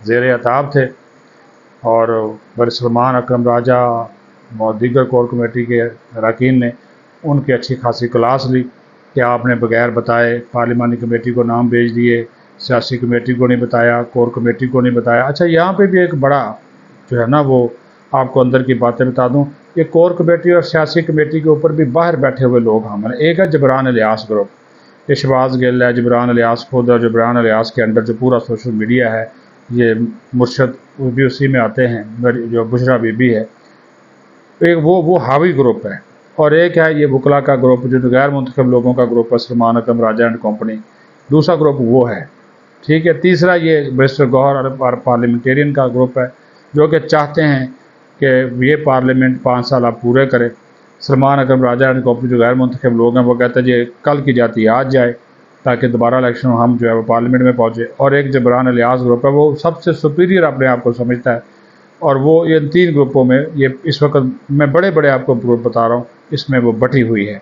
زیر عتاب تھے، اور بر سلمان اکرم راجہ اور دیگر کور کمیٹی کے اراکین نے ان کی اچھی خاصی کلاس لی کہ آپ نے بغیر بتائے پارلیمانی کمیٹی کو نام بھیج دیے، سیاسی کمیٹی کو نہیں بتایا، کور کمیٹی کو نہیں بتایا۔ اچھا، یہاں پہ بھی ایک بڑا جو ہے نا وہ آپ کو اندر کی باتیں بتا دوں، یہ کور کمیٹی اور سیاسی کمیٹی کے اوپر بھی باہر بیٹھے ہوئے لوگ ہمارے، ایک ہے جبران الیاس گروپ، یہ شہباز گل ہے، جبران الیاس خود، اور جبران الیاس کے انڈر جو پورا سوشل میڈیا ہے، یہ مرشد بھی اسی میں آتے ہیں، جو بشرا بی بی ہے، ایک وہ حاوی گروپ ہے، اور ایک ہے یہ وکلا کا گروپ جو غیر منتخب لوگوں کا گروپ ہے، سلمان اکرم راجہ اینڈ کمپنی، دوسرا گروپ وہ ہے، ٹھیک ہے۔ تیسرا یہ بیرسٹر گوہر اور پارلیمنٹیرین کا گروپ ہے، جو کہ چاہتے ہیں کہ یہ پارلیمنٹ 5 سال اب پورے کرے۔ سلمان اکرم راجہ اینڈ کمپنی جو غیر منتخب لوگ ہیں وہ کہتے ہیں یہ کل کی جاتی آج جائے، تاکہ دوبارہ الیکشن ہم جو ہے وہ پارلیمنٹ میں پہنچے۔ اور ایک جبران الیاس گروپ ہے، وہ سب سے سپیریئر اپنے آپ کو سمجھتا ہے، اور وہ ان 3 گروپوں میں یہ اس وقت میں بڑے بڑے آپ کو گروپ بتا رہا ہوں، اس میں وہ بٹی ہوئی ہے۔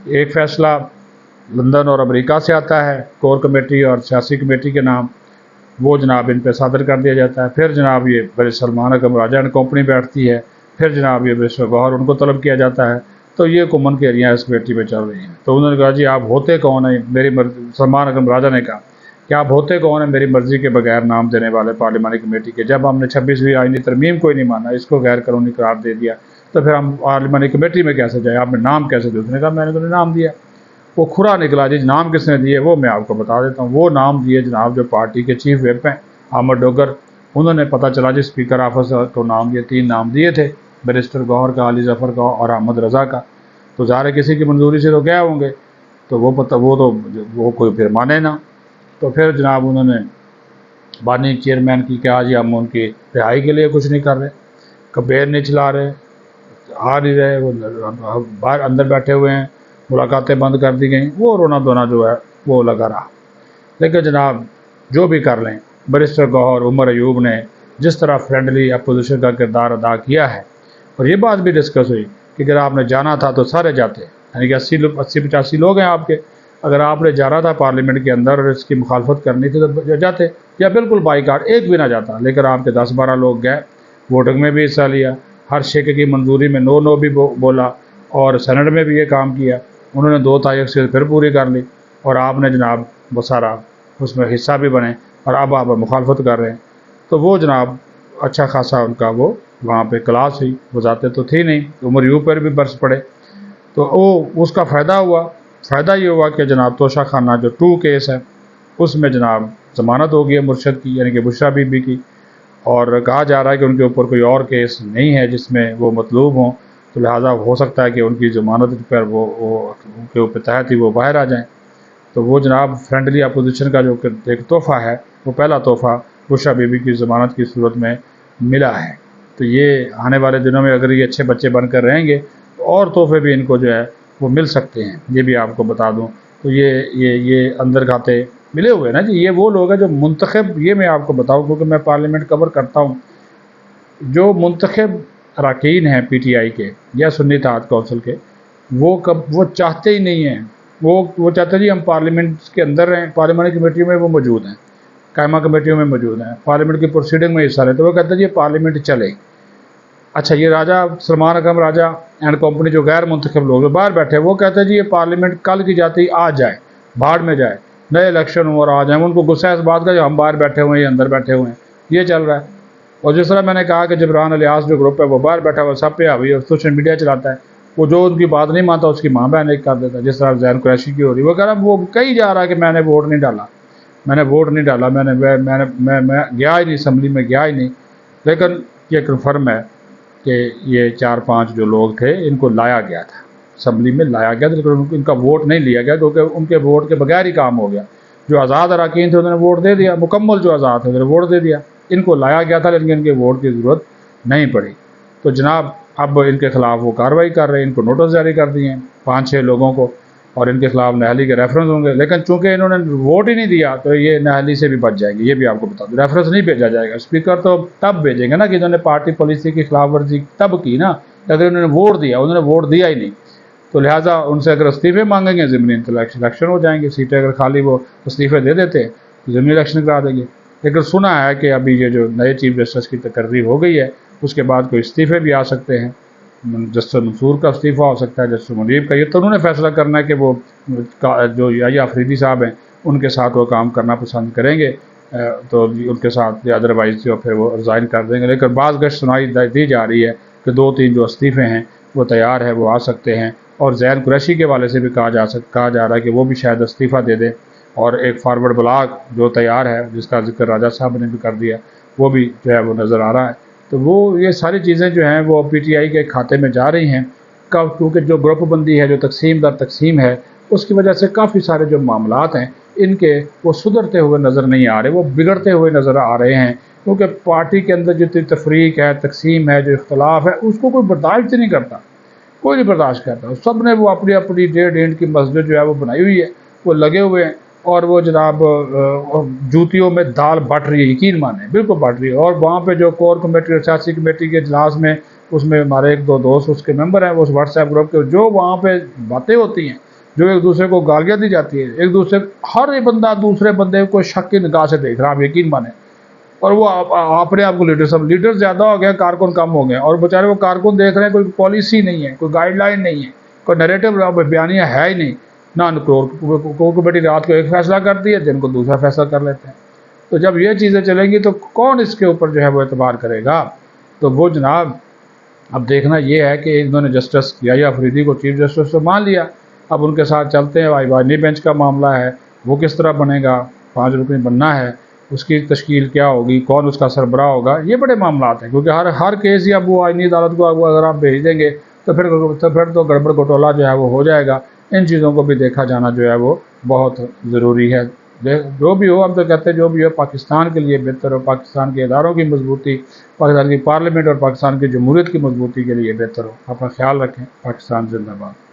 ایک فیصلہ لندن اور امریکہ سے آتا ہے کور کمیٹی اور سیاسی کمیٹی کے نام، وہ جناب ان پہ صادر کر دیا جاتا ہے، پھر جناب یہ بر سلمان اکرم راجہ اینڈ کمپنی بیٹھتی ہے، پھر جناب یہ بیرسٹر گوہر ان کو طلب کیا جاتا ہے، تو یہ کمن کیریاں اس کمیٹی میں چل رہی ہیں۔ تو انہوں نے کہا جی آپ ہوتے کون ہیں، میری مرضی، سلمان اکرم راجہ نے کہا کہ آپ ہوتے کون ہیں میری مرضی کے بغیر نام دینے والے پارلیمانی کمیٹی کے، جب ہم نے 26ویں آئینی ترمیم کوئی نہیں مانا، اس کو غیر قانونی قرار دے دیا، تو پھر ہم پارلیمانی کمیٹی میں کیسے جائیں، آپ نے نام کیسے دیا؟ اس نے کہا میں نے تو نام دیا۔ وہ کھرا نکلا جی، نام کس نے دیے وہ میں آپ کو بتا دیتا ہوں۔ وہ نام دیے جناب جو پارٹی کے چیف ویپ ہیں احمد ڈوگر، انہوں نے پتہ چلا جی اسپیکر آفس کو نام دیے، 3 نام دیے تھے، بیرسٹر گوہر کا، علی ظفر کا اور احمد رضا کا۔ تو ظاہر کسی کی منظوری سے تو گئے ہوں گے، تو وہ کوئی پھر مانے نہ، تو پھر جناب انہوں نے بانی چیئرمین کی کہ آج ہم ان کی رہائی کے لیے کچھ نہیں کر رہے، کمپین نہیں چلا رہے، آ نہیں رہے، وہ باہر اندر بیٹھے ہوئے ہیں، ملاقاتیں بند کر دی گئیں، وہ رونا دھونا جو ہے وہ لگا رہا۔ لیکن جناب جو بھی کر لیں، بیرسٹر گوہر عمر ایوب نے جس طرح فرینڈلی اپوزیشن کا کردار ادا کیا ہے، اور یہ بات بھی ڈسکس ہوئی کہ اگر آپ نے جانا تھا تو سارے جاتے، یعنی کہ 80-85 لوگ ہیں آپ کے، اگر آپ نے جانا تھا پارلیمنٹ کے اندر اور اس کی مخالفت کرنی تھی تو جاتے، یا بالکل بائیکاٹ ایک بھی نہ جاتا، لیکن آپ کے 10-12 لوگ گئے، ووٹنگ میں بھی حصہ لیا، ہر شیخ کی منظوری میں نو بھی بولا، اور سینٹ میں بھی یہ کام کیا، انہوں نے 2 تاریخ سے پھر پوری کر لی، اور آپ نے جناب وہ سارا اس میں حصہ بھی بنے، اور اب آپ مخالفت کر رہے ہیں۔ تو وہ جناب اچھا خاصا ان کا وہ وہاں پہ کلاس ہوئی، وہ ذاتیں تو تھی نہیں، عمر یوں پر بھی برس پڑے، تو وہ اس کا فائدہ یہ ہوا کہ جناب توشہ خانہ جو 2 کیس ہے اس میں جناب ضمانت ہو گئی ہے مرشد کی، یعنی کہ بشرا بی بی کی، اور کہا جا رہا ہے کہ ان کے اوپر کوئی اور کیس نہیں ہے جس میں وہ مطلوب ہوں، تو لہٰذا ہو سکتا ہے کہ ان کی ضمانت پر وہ ان کے اوپر تحت ہی وہ باہر آ جائیں۔ تو وہ جناب فرینڈلی اپوزیشن کا جو ایک تحفہ ہے، وہ پہلا تحفہ بشرا بی بی کی ضمانت کی صورت میں ملا ہے۔ تو یہ آنے والے دنوں میں اگر یہ اچھے بچے بن کر رہیں گے تو اور تحفے بھی ان کو جو ہے وہ مل سکتے ہیں، یہ بھی آپ کو بتا دوں۔ تو یہ اندر کھاتے ملے ہوئے نا جی، یہ وہ لوگ ہیں جو منتخب، یہ میں آپ کو بتاؤں کیونکہ میں پارلیمنٹ کور کرتا ہوں، جو منتخب اراکین ہیں پی ٹی آئی کے یا سنی اتحاد کونسل کے، وہ چاہتے ہی نہیں ہیں، وہ چاہتے ہیں جی ہم پارلیمنٹ کے اندر رہیں، پارلیمانی کمیٹیوں میں وہ موجود ہیں، قائمہ کمیٹیوں میں موجود ہیں، پارلیمنٹ کی پروسیڈنگ میں حصہ لیتے، وہ کہتے ہیں جی پارلیمنٹ چلے۔ اچھا، یہ راجہ سلمان اکرم راجہ اینڈ کمپنی جو غیر منتخب لوگ باہر بیٹھے، وہ کہتے ہیں جی یہ پارلیمنٹ کل کی جاتی آج جائے، بھاڑ میں جائے، نئے الیکشن ہو اور آ جائیں، ان کو غصہ ہے اس بات کا جو ہم باہر بیٹھے ہوئے ہیں، یہ اندر بیٹھے ہوئے ہیں، یہ چل رہا ہے۔ اور جس طرح میں نے کہا کہ جبران الیاس جو گروپ ہے وہ باہر بیٹھا ہوا سب پہ حاوی اور سوشل میڈیا چلاتا ہے، وہ جو ان کی بات نہیں مانتا اس کی ماں بہن ایک کر دیتا ہے، جس طرح زین قریشی کی ہو رہی ہے، وہ کہہ رہا وہ کہی جا رہا ہے کہ میں نے ووٹ نہیں ڈالا، میں گیا ہی نہیں، اسمبلی میں گیا ہی نہیں، لیکن یہ کنفرم ہے کہ یہ 4-5 جو لوگ تھے ان کو لایا گیا تھا، اسمبلی میں لایا گیا تھا، لیکن ان کا ووٹ نہیں لیا گیا کیونکہ ان کے ووٹ کے بغیر ہی کام ہو گیا۔ جو آزاد اراکین تھے انہوں نے ووٹ دے دیا، مکمل جو آزاد تھے انہوں نے ووٹ دے دیا، ان کو لایا گیا تھا لیکن ان کے ووٹ کی ضرورت نہیں پڑی۔ تو جناب اب ان کے خلاف وہ کارروائی کر رہے ہیں، ان کو نوٹس جاری کر دیے ہیں 5-6 لوگوں کو، اور ان کے خلاف نااہلی کے ریفرنس ہوں گے، لیکن چونکہ انہوں نے ووٹ ہی نہیں دیا تو یہ نااہلی سے بھی بچ جائیں گے، یہ بھی آپ کو بتا دوں، ریفرنس نہیں بھیجا جائے گا، اسپیکر تو تب بھیجیں گے نا کہ انہوں نے پارٹی پالیسی کی خلاف ورزی تب کی نا، اگر انہوں نے ووٹ دیا ہی نہیں، تو لہٰذا ان سے اگر استعفے مانگیں گے ضمنی الیکشن ہو جائیں گے، سیٹیں اگر خالی وہ استعفے دے دیتے تو ضمنی الیکشن کرا دیں گے، لیکن سنا ہے کہ ابھی یہ جو نئے چیف جسٹس کی تقرری ہو گئی ہے اس کے بعد کوئی استعفے بھی آ سکتے ہیں. جسٹس منصور کا استعفیٰ ہو سکتا ہے، جسٹس منیب کا. یہ تو انہوں نے فیصلہ کرنا ہے کہ وہ جو یحییٰ آفریدی صاحب ہیں ان کے ساتھ وہ کام کرنا پسند کریں گے تو ان کے ساتھ، ادروائز جو پھر وہ ریزائن کر دیں گے. لیکن بعض گشت سنائی دی جا رہی ہے کہ 2-3 جو استعفے ہیں وہ تیار ہے، وہ آ سکتے ہیں. اور زین قریشی کے والے سے بھی کہا جا رہا ہے کہ وہ بھی شاید استعفیٰ دے دیں. اور ایک فارورڈ بلاک جو تیار ہے جس کا ذکر راجہ صاحب نے بھی کر دیا، وہ بھی جو ہے وہ نظر آ رہا ہے. تو وہ یہ ساری چیزیں جو ہیں وہ پی ٹی آئی کے کھاتے میں جا رہی ہیں، کیونکہ جو گروپ بندی ہے، جو تقسیم در تقسیم ہے، اس کی وجہ سے کافی سارے جو معاملات ہیں ان کے وہ سدھرتے ہوئے نظر نہیں آ رہے، وہ بگڑتے ہوئے نظر آ رہے ہیں. کیونکہ پارٹی کے اندر جتنی تفریق ہے، تقسیم ہے، جو اختلاف ہے، اس کو کوئی برداشت نہیں کرتا، کوئی نہیں برداشت کرتا. سب نے وہ اپنی اپنی 1.5 اینٹ کی مسجد جو ہے وہ بنائی ہوئی ہے، وہ لگے ہوئے ہیں اور وہ جناب جوتیوں میں دال بٹ رہی ہے، یقین مانیں بالکل بٹ رہی ہے. اور وہاں پہ جو کور کمیٹی اور سیاسی کمیٹی کے اجلاس میں اس میں ہمارے 1-2 دوست اس کے ممبر ہیں، وہ اس واٹس ایپ گروپ کے، جو وہاں پہ باتیں ہوتی ہیں، جو ایک دوسرے کو گالیاں دی جاتی ہیں، ایک دوسرے ہر ایک بندہ دوسرے بندے کو شک کی نگاہ سے دیکھ رہا، آپ یقین مانیں. اور وہ اپنے آپ کو لیڈر زیادہ ہو گیا، کارکن کم ہو گئے. اور بیچارے وہ کارکن دیکھ رہے ہیں، کوئی پالیسی نہیں ہے، کوئی گائیڈ لائن نہیں ہے، کوئی نیریٹو بیانیہ ہے ہی نہیں. نہ کور کمیٹی رات کو ایک فیصلہ کرتی ہے، دن کو دوسرا فیصلہ کر لیتے ہیں. تو جب یہ چیزیں چلیں گی تو کون اس کے اوپر جو ہے وہ اعتبار کرے گا؟ تو وہ جناب اب دیکھنا یہ ہے کہ انہوں نے جسٹس یحییٰ آفریدی کو چیف جسٹس تو مان لیا، اب ان کے ساتھ چلتے ہیں. بائنی بینچ کا معاملہ ہے، وہ کس طرح بنے گا، 5 رکنی بننا ہے، اس کی تشکیل کیا ہوگی، کون اس کا سربراہ ہوگا، یہ بڑے معاملات ہیں. کیونکہ ہر کیس یا وہ آئینی عدالت کو اگر آپ بھیج دیں گے تو پھر تو گڑبڑ گٹولا جو ہے وہ ہو جائے گا. ان چیزوں کو بھی دیکھا جانا جو ہے وہ بہت ضروری ہے. جو بھی ہو، ہم تو کہتے ہیں جو بھی ہو پاکستان کے لیے بہتر ہو، پاکستان کے اداروں کی مضبوطی، پاکستان کی پارلیمنٹ اور پاکستان کی جمہوریت کی مضبوطی کے لیے بہتر ہو. اپنا خیال رکھیں. پاکستان زندہ باد.